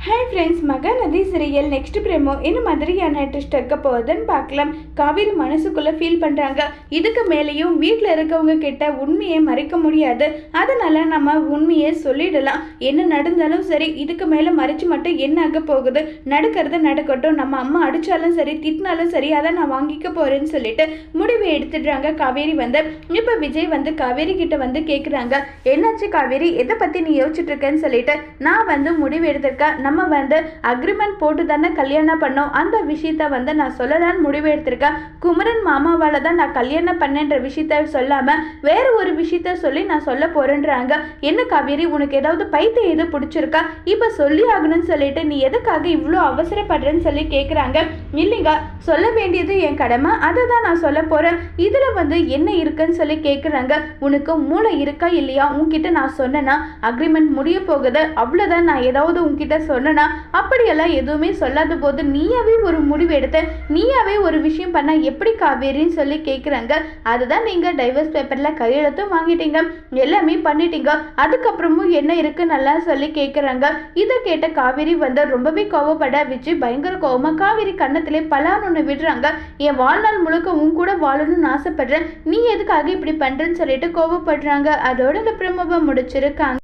Hi friends, Mahanadi serial next பிரேமோ என்ன மாதிரியான twist இருக்க போகுதுன்னு பார்க்கலாம். காவேரி மனசுக்குள்ளே ஃபீல் பண்ணுறாங்க. இதுக்கு மேலேயும் வீட்டில் இருக்கவங்க கிட்ட உண்மையை மறைக்க முடியாது. அதனால் நம்ம உண்மையை சொல்லிடலாம். என்ன நடந்தாலும் சரி, இதுக்கு மேலே மறைச்சு மட்டும் என்ன ஆக போகுது, நடக்கிறது நடக்கட்டும். நம்ம அம்மா அடித்தாலும் சரி, திட்டினாலும் சரி, அதை நான் வாங்கிக்க போகிறேன்னு சொல்லிட்டு முடிவை எடுத்துடுறாங்க. காவேரி இப்போ விஜய் காவேரி கிட்ட கேட்குறாங்க, என்னாச்சு காவேரி, எதை பற்றி நீ யோசிச்சுட்டு இருக்கேன்னு சொல்லிட்டு. நான் முடிவு எடுத்திருக்கேன். நம்ம அக்ரிமெண்ட் போட்டு தானே கல்யாணம் பண்ணோம். அந்த விஷயத்த நான் சொல்லலான்னு முடிவு எடுத்திருக்கேன். குமரன் மாமாவால் தான் நான் கல்யாணம் பண்ணேன்ற விஷயத்த சொல்லாமல் வேற ஒரு விஷயத்த சொல்லி நான் சொல்ல போறேன்றாங்க. என்ன காவேரி, உனக்கு ஏதாவது பைத்தியம் எது பிடிச்சிருக்கா? இப்போ சொல்லி ஆகணும்னு சொல்லிட்டு நீ எதுக்காக இவ்வளோ அவசரப்படுறேன்னு சொல்லி கேட்குறாங்க. இல்லைங்க, சொல்ல வேண்டியது என் கடமை, அதை தான் நான் சொல்ல போகிறேன். இதில் என்ன இருக்குன்னு சொல்லி கேட்குறாங்க. உனக்கு மூளை இருக்கா இல்லையா? உன்கிட்ட நான் சொன்னேன்னா அக்ரிமெண்ட் முடிய போகுது, அவ்வளோதான். நான் ஏதாவது உன்கிட்ட சொன்னேன்னா அப்படியெல்லாம் எதுவுமே சொல்லாத போது நீயாவே ஒரு முடிவு எடுத்த, நீயாவே ஒரு விஷயம் பண்ண எப்படி காவேரின்னு சொல்லி கேட்குறாங்க. அதுதான் நீங்கள் டைவர்ஸ் பேப்பரில் கையெழுத்தும் வாங்கிட்டீங்க, எல்லாமே பண்ணிட்டீங்க, அதுக்கப்புறமும் என்ன இருக்கு நல்லா சொல்லி கேட்குறாங்க. இதை கேட்ட காவேரி ரொம்பவே கோவப்பட விஜய் பயங்கர கோவமாக காவேரி கன்னத்திலே பலான்னு விடுறாங்க. என் வாழ்நாள் முழுக்க உன் கூட வாழணும்னு ஆசைப்படுறேன், நீ எதுக்காக இப்படி பண்ணுறேன்னு சொல்லிட்டு கோவப்படுறாங்க. அதோட இந்த பிரமுகம் முடிச்சிருக்காங்க.